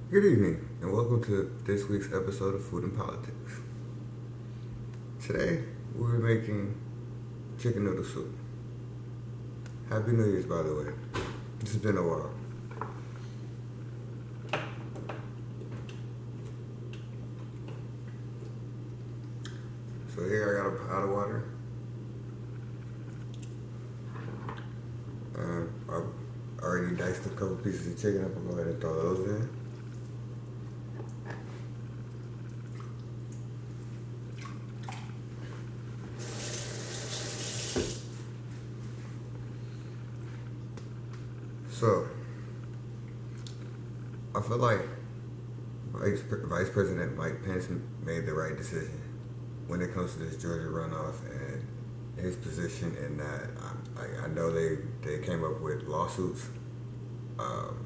Good evening, and welcome to this week's episode of Food and Politics. Today, we'll be making chicken noodle soup. Happy New Year's, by the way. It's been a while. So here I got a pot of water. I've already diced a couple pieces of chicken. I'm gonna go ahead and throw those in. So, I feel like Vice President Mike Pence made the right decision when it comes to this Georgia runoff and his position in that. I know they came up with lawsuits. Um,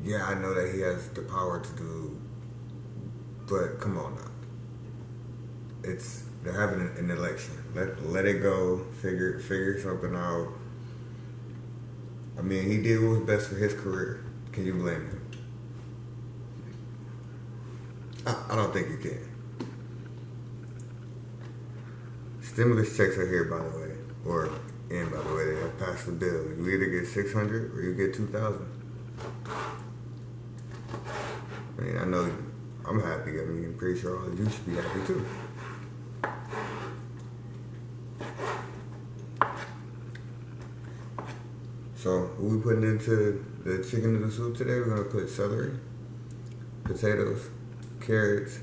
yeah, I know that he has the power to do, but come on now. They're having an election. Let it go. Figure something out. I mean, he did what was best for his career. Can you blame him? I don't think you can. Stimulus checks are here, by the way, or by the way, they have passed the bill. You either get 600 or you get 2,000. I mean, I know I'm happy. I mean, I'm pretty sure all of you should be happy too. So, what we putting into the chicken noodle soup today? We're gonna put celery, potatoes, carrots,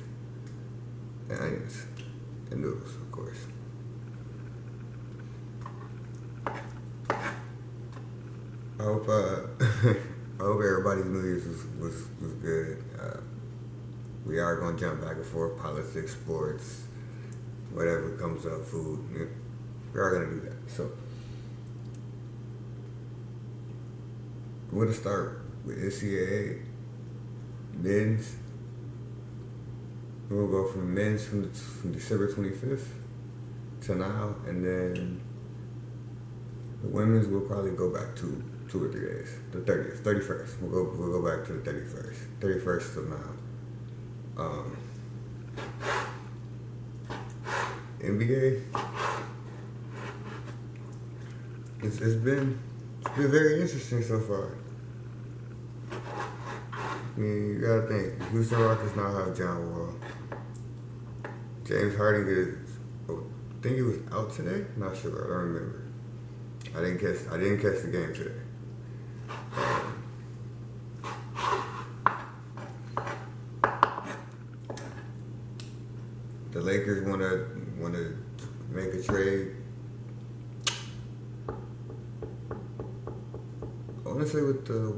and onions, and noodles, of course. I hope I hope everybody's New Year's was good. We are gonna jump back and forth, politics, sports, whatever comes up, food. We are gonna do that. So we're gonna start with NCAA men's. We're gonna go from men's from December 25th to now, and then the women's will probably go back to 2 or 3 days. The 30th, 31st. We'll go back to the 31st. 31st of now. NBA. It's been very interesting so far. I mean, you gotta think. Houston Rockets now have John Wall. James Harden I think he was out today. Not sure. I don't remember. I didn't catch the game today. The Lakers wanna make a trade. I wanna say with the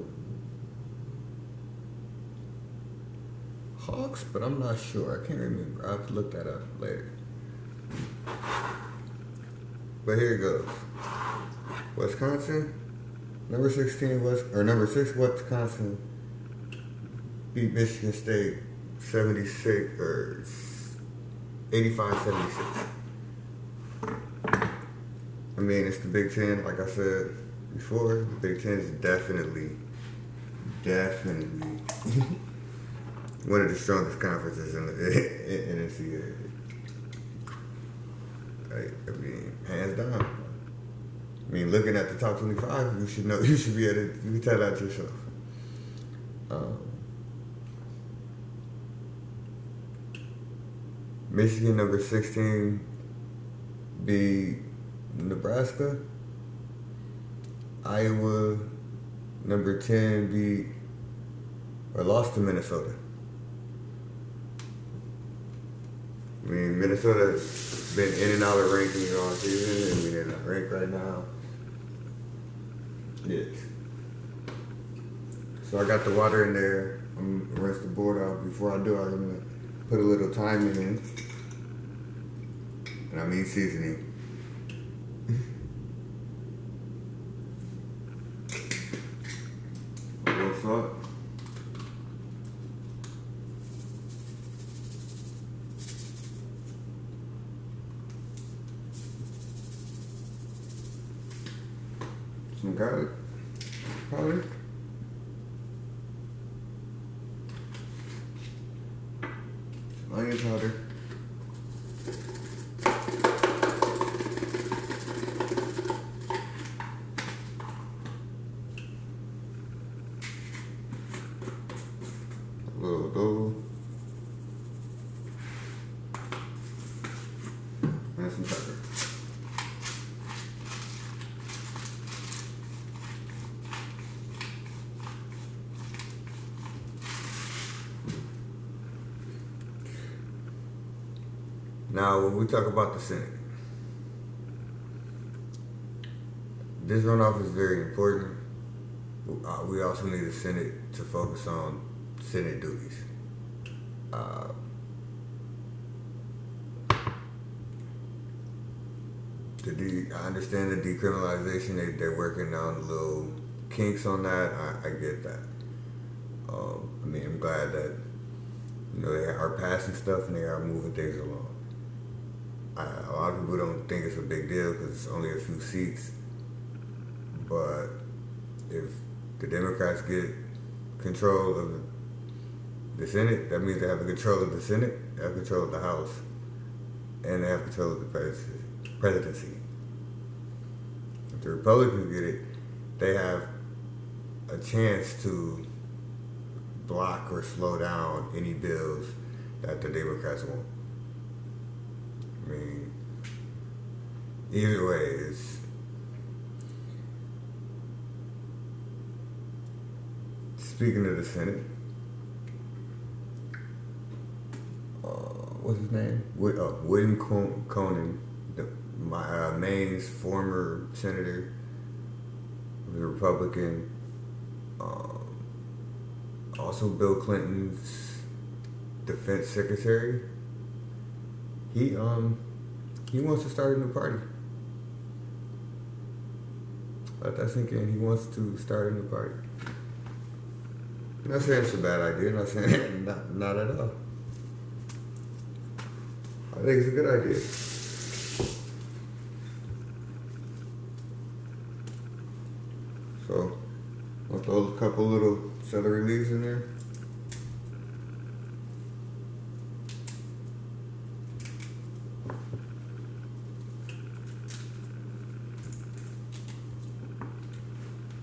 Hawks, but I'm not sure. I can't remember. I'll have to look that up later. But here it goes. Wisconsin, number 6 Wisconsin beat Michigan State 76 or 85-76. I mean, it's the Big Ten, like I said before. The Big Ten is definitely one of the strongest conferences in the NCAA. I mean, hands down. I mean, looking at the top 25, you should know. You should be able to. You can tell that yourself. Michigan, number 16, beat Nebraska. Iowa, number 10, lost to Minnesota. I mean, Minnesota's been in and out of rankings all season. I mean, they're not ranked right now. Yes. So I got the water in there. I'm gonna rinse the board out. Before I do, I'm gonna put a little thyme in. And I mean seasoning. A little salt. Some garlic powder. baking powder. A little dough. And some pepper. Now, when we talk about the Senate, this runoff is very important. We also need the Senate to focus on Senate duties. I understand the decriminalization. They're working on little kinks on that. I get that. I mean, I'm glad that they are passing stuff and they are moving things along. A lot of people don't think it's a big deal because it's only a few seats. But if the Democrats get control of the Senate, that means they have control of the Senate, they have control of the House, and they have control of the presidency. If the Republicans get it, they have a chance to block or slow down any bills that the Democrats want. I mean, either way, it's speaking of the Senate, what's his name? William Conan, Maine's former senator, was a Republican. Also, Bill Clinton's defense secretary. He wants to start a new party. Let that sink in. He wants to start a new party. I'm not saying it's a bad idea. I'm not saying not at all. I think it's a good idea. So, I'll throw a couple little celery leaves in there.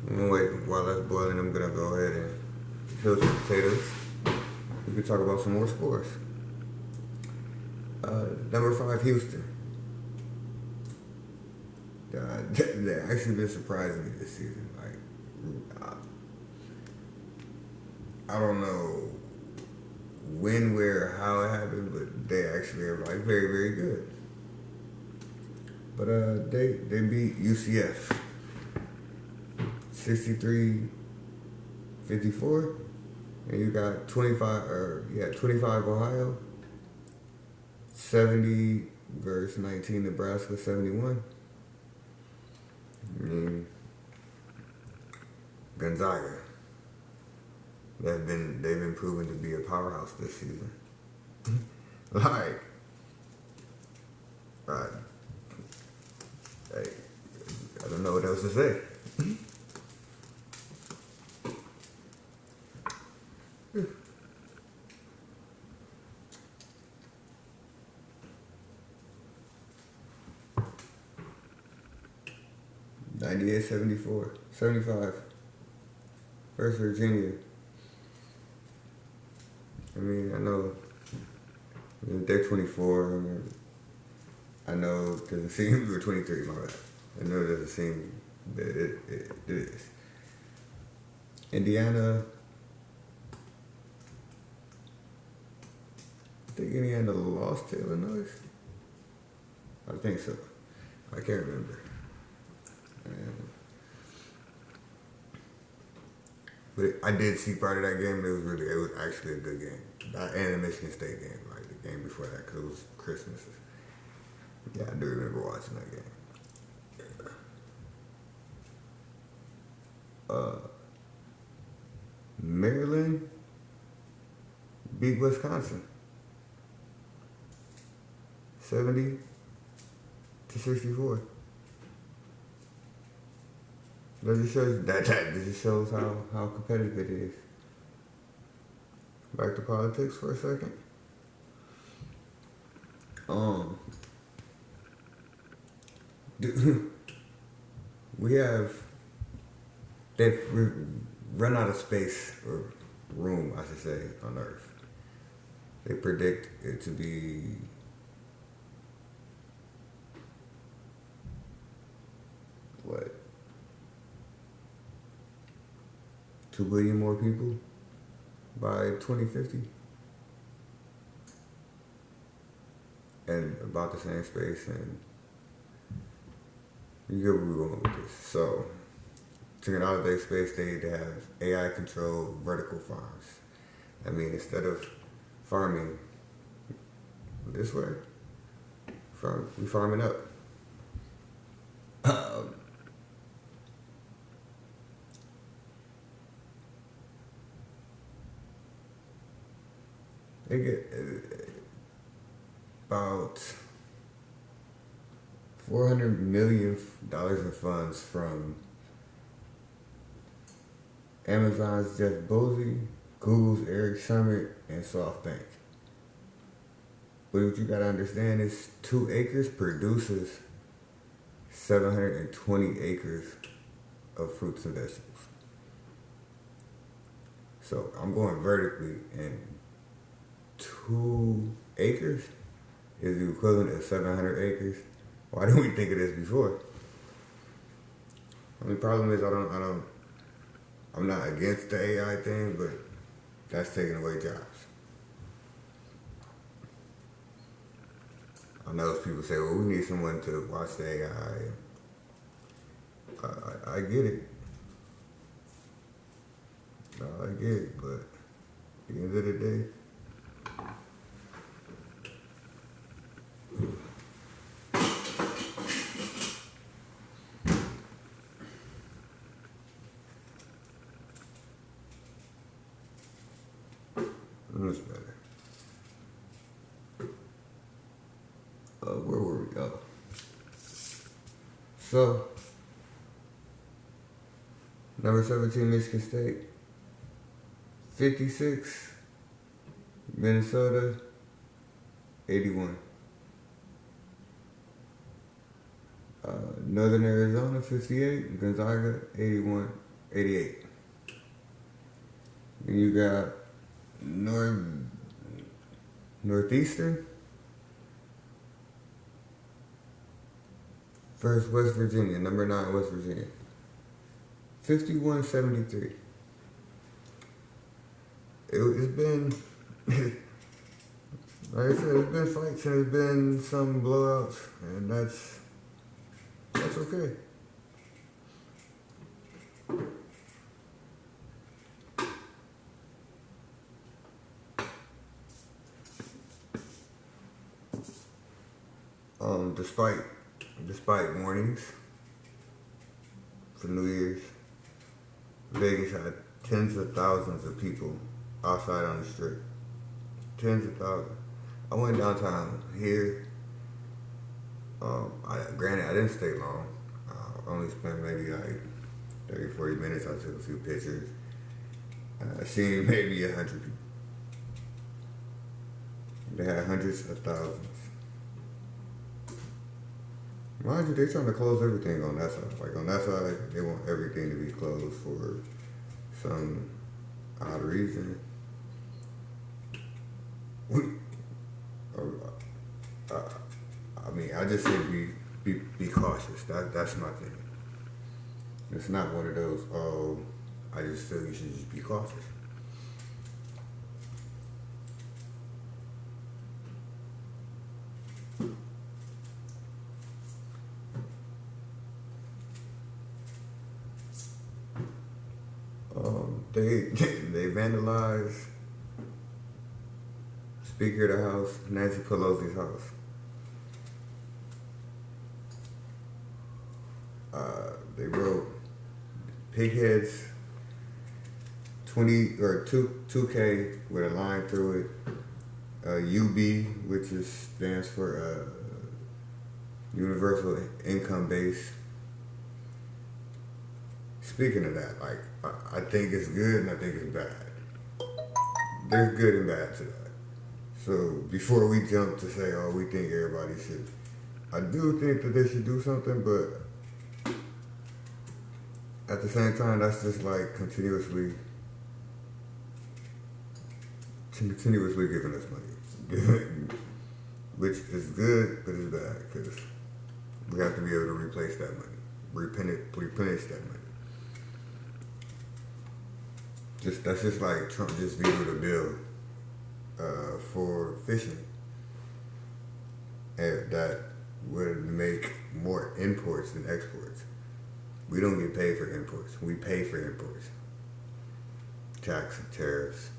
I'm gonna wait while that's boiling. I'm gonna go ahead and peel some potatoes. We can talk about some more scores. Number 5, Houston. They actually been surprising me this season. Like, I don't know when, where, how it happened, but they actually are like very, very good. But they beat UCF 63-54, and you got 25 Ohio, 70 versus 19 Nebraska, 71. I mean, Gonzaga. They've been proven to be a powerhouse this season. Like, hey, I don't know what else to say. 75 versus Virginia. I mean, I know they're 24. I know it doesn't seem, we're 23, my bad. I know it doesn't seem that it is. Indiana, I think Indiana lost to Illinois. I think so. I can't remember. But I did see part of that game. It was actually a good game. And the Michigan State game, like the game before that, because it was Christmas. Yeah, I do remember watching that game. Maryland beat Wisconsin 70-64. That just shows how competitive it is. Back to politics for a second. Um, we have they've run out of space or room, I should say, on Earth. They predict it to be what 2 billion more people by 2050, and about the same space. And you get where we're going with this. So, to get out of their space, they have AI controlled vertical farms. I mean, instead of farming this way, we farming up. They get about $400 million in funds from Amazon's Jeff Bezos, Google's Eric Schmidt, and SoftBank. But what you gotta understand is 2 acres produces 720 acres of fruits and vegetables. So I'm going vertically, and 2 acres is the equivalent of 700 acres. Why didn't we think of this before? I mean, problem is I'm not against the AI thing, but that's taking away jobs. I know people say, well, we need someone to watch the AI. I get it. I get it, but at the end of the day, that's better. Where were we? Oh. So, number 17, Michigan State. 56, Minnesota, 81. Northern Arizona, 58. Gonzaga, 81, 88. Then you got Northeastern versus West Virginia, number 9, West Virginia. 51-73. It's been, like I said, it's been fights and it's been some blowouts, and that's okay. Despite warnings for New Year's, Vegas had tens of thousands of people outside on the street. Tens of thousands. I went downtown here. Granted, I didn't stay long. I only spent maybe like 30, 40 minutes. I took a few pictures. I seen maybe 100 people. They had hundreds of thousands. Mind you, they're trying to close everything on that side. Like on that side, they want everything to be closed for some odd reason. I mean, I just say be cautious. That's my thing. It's not one of those, oh, I just feel you should just be cautious. They vandalized Speaker of the House, Nancy Pelosi's house. They wrote Pigheads 2K with a line through it. UB, which stands for Universal Income Base. Speaking of that, like, I think it's good and I think it's bad. There's good and bad to that. So before we jump to say, oh, we think everybody should, I do think that they should do something, but at the same time, that's just like continuously giving us money, which is good, but it's bad because we have to be able to replace that money, replenish that money. That's just like Trump just vetoed a bill for fishing, and that would make more imports than exports. We don't get paid for imports. We pay for imports. Tax and tariffs.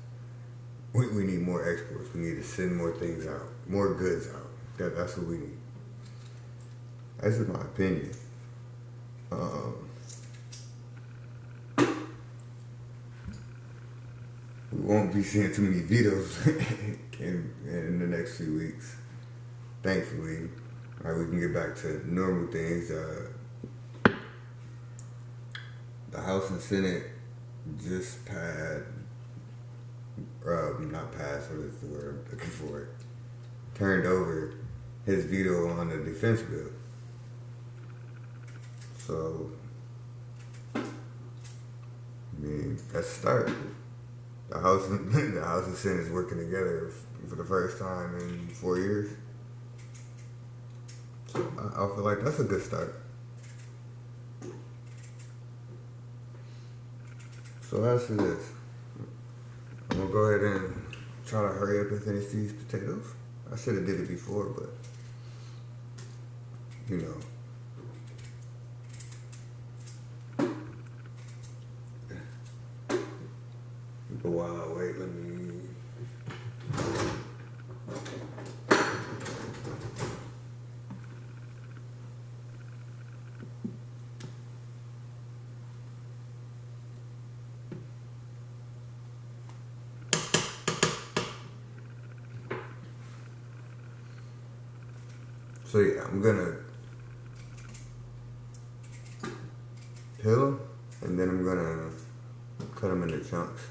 We need more exports. We need to send more things out, more goods out. That's what we need. That's just my opinion. We won't be seeing too many vetoes in the next few weeks. Thankfully, right, we can get back to normal things. The House and Senate just not passed, what is the word I'm looking for? Turned over his veto on the defense bill. So, I mean, that's a start. The House and Senate is working together for the first time in 4 years. So I feel like that's a good start. So as for this, I'm gonna go ahead and try to hurry up and finish these potatoes. I should have did it before, but you know. But while I wait, let me. So yeah, I'm gonna peel them, and then I'm gonna cut them into chunks.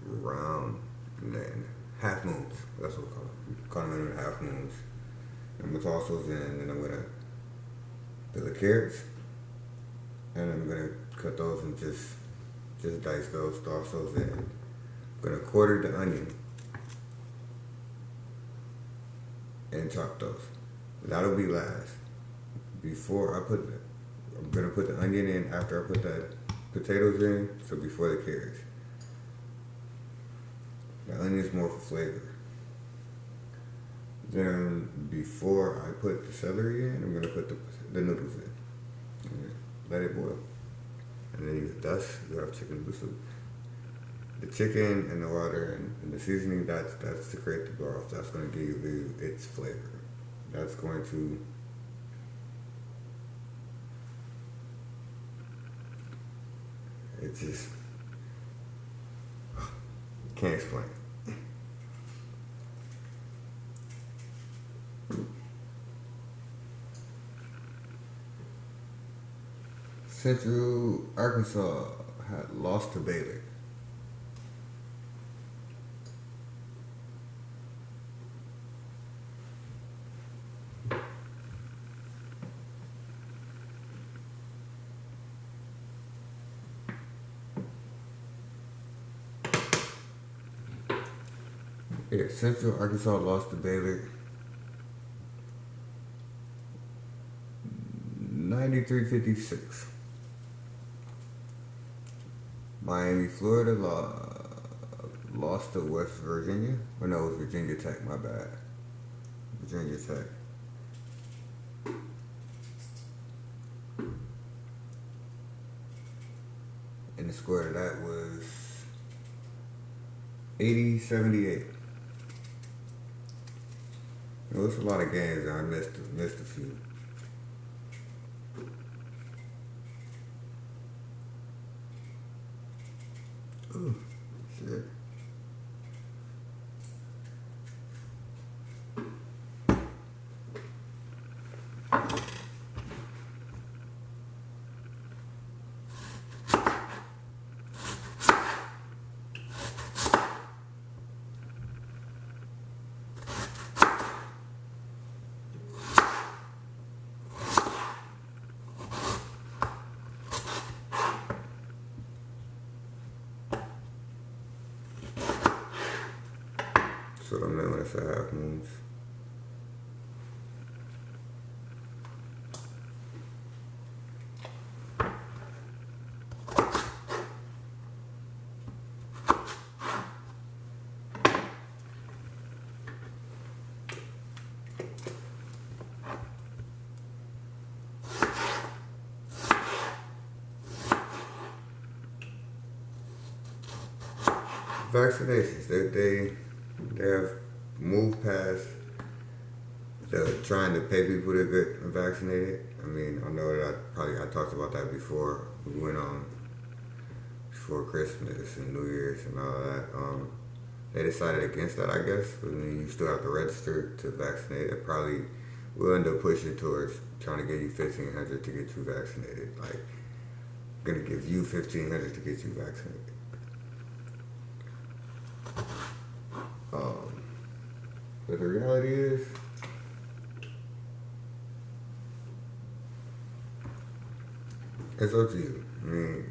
Round, and then half moons. That's what we call them. Cut them into half moons. I'm gonna toss those in, and then I'm gonna peel the carrots, and I'm gonna cut those and just dice those, toss those in. I'm gonna quarter the onion and chop those. That'll be last. I'm gonna put the onion in after I put the potatoes in, so before the carrots. The onion's more for flavor. Then before I put the celery in, I'm gonna put the noodles in. And let it boil. And then you have chicken noodle soup. The chicken and the water and the seasoning, that's to create the broth. That's gonna give you its flavor. That's going to just can't explain. Central Arkansas had lost to Baylor. Yeah, Central Arkansas lost to Baylor 93-56. Miami, Florida lost to West Virginia. Or no, it was Virginia Tech, my bad. Virginia Tech. And the score of that was 80-78. It was a lot of games and I missed a few. Ooh, shit. what I meant when I said half moons. Vaccinations, they have moved past trying to pay people to get vaccinated. I mean, I know that I talked about that before. We went on before Christmas and New Year's and all that. They decided against that, I guess. I mean, you still have to register to vaccinate. It probably will end up pushing towards trying to get you $1,500 to get you vaccinated. Like, gonna give you $1,500 to get you vaccinated. But the reality is, it's up to you. I mean,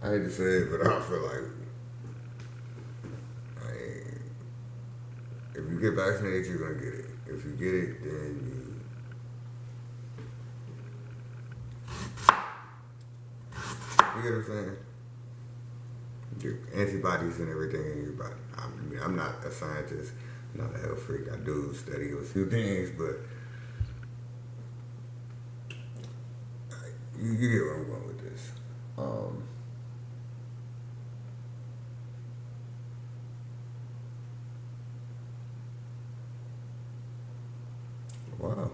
I hate to say it, but I feel like, if you get vaccinated, you're gonna get it. If you get it, then you get what I'm saying? Your antibodies and everything in your body. I mean, I'm not a scientist, I'm not a health freak. I do study a few things, but you get where I'm going with this. Wow.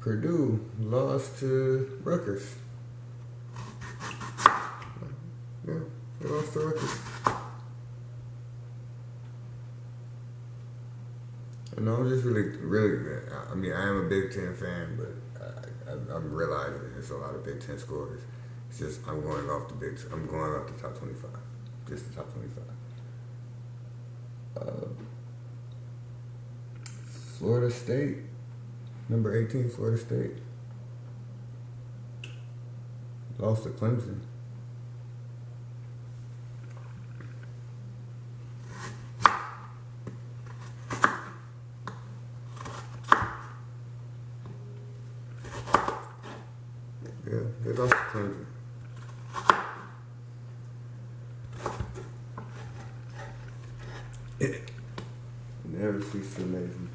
Purdue lost to Rutgers. Yeah, they lost to Rutgers. And I'm just really, I mean, I am a Big Ten fan, but I'm realizing there's a lot of Big Ten scores. It's just, I'm going off the top 25. Just the top 25. Florida State. Number 18, Florida State. Lost to Clemson. Yeah, they lost to Clemson. Never cease to amaze me.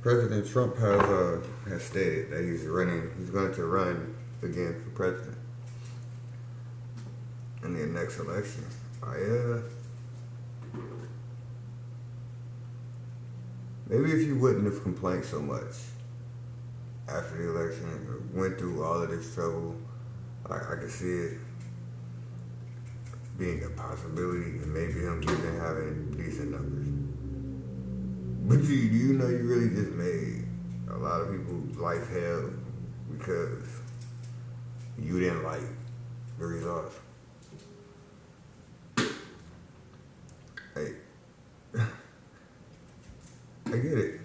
President Trump has stated that he's going to run again for president in the next election. Maybe if you wouldn't have complained so much after the election and went through all of this trouble, I could see it being a possibility and maybe him even having decent numbers. But do you know you really just made a lot of people's life hell because you didn't like the results? Hey, I get it.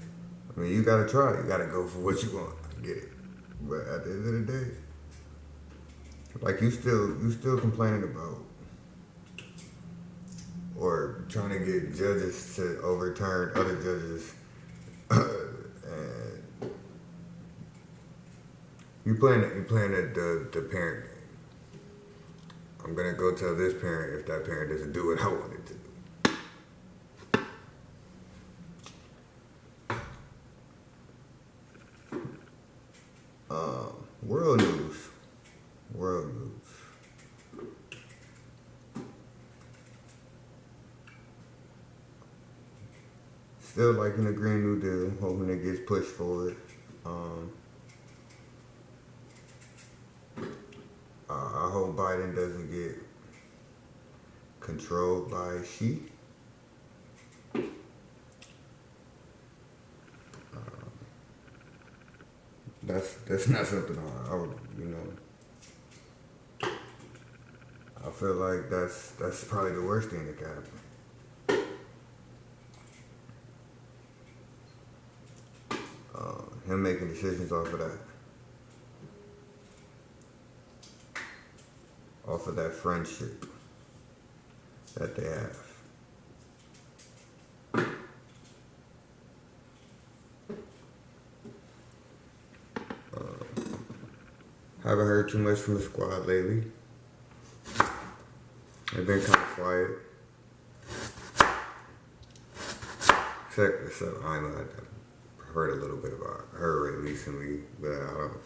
I mean, you gotta try. You gotta go for what you want. I get it. But at the end of the day, like you still complaining about or trying to get judges to overturn other judges, and you playing the parent game. I'm gonna go tell this parent if that parent doesn't do what I want it to do. World news. Still liking the Green New Deal, hoping it gets pushed forward. I hope Biden doesn't get controlled by she. That's not something I would, I feel like that's probably the worst thing that can happen. Him making decisions off of that friendship that they have. Haven't heard too much from the squad lately. They've been kind of quiet. Except I know I've heard a little bit about her recently, but I don't.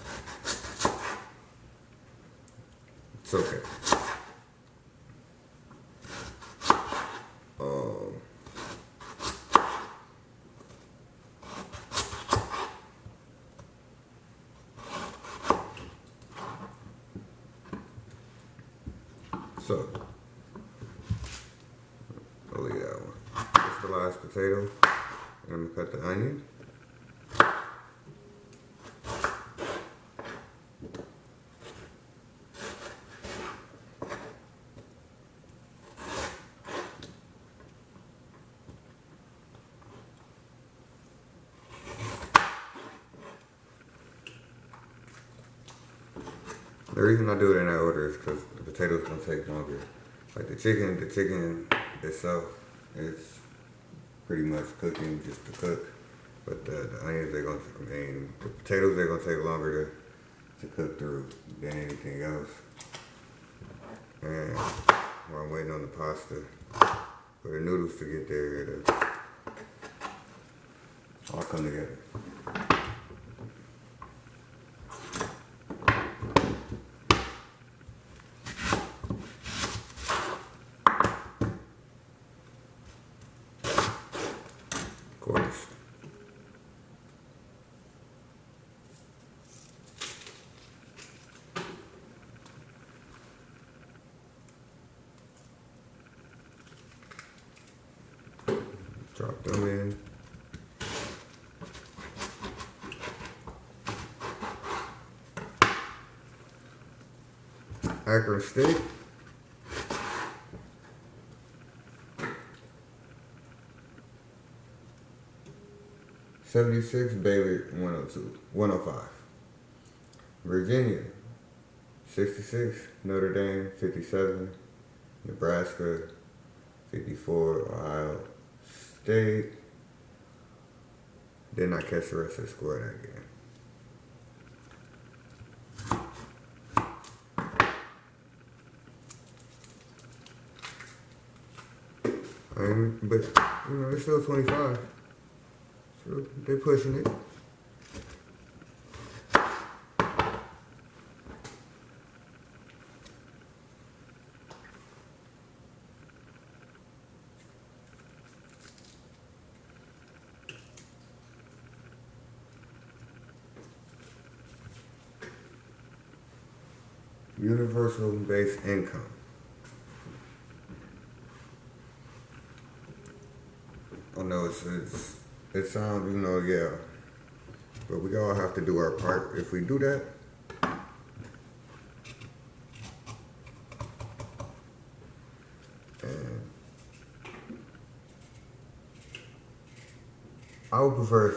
It's okay. So, I'll leave that one. That's the last potato. And I'm gonna cut the onion. The reason I do it in that order is because the potatoes gonna take longer. Like the chicken itself is pretty much cooking just to cook. But the onions, the potatoes, they're gonna take longer to cook through than anything else. And while I'm waiting on the pasta for the noodles to get there, it'll all come together. Of course. Drop them in. Akron steak. '76 Bailey 105. Virginia 66, Notre Dame 57, Nebraska 54, Ohio State. Did not catch the rest of the score of that game. But it's still 25. So they're pushing it. Universal basic income. I know it sounds, yeah, but we all have to do our part. If we do that, and I would prefer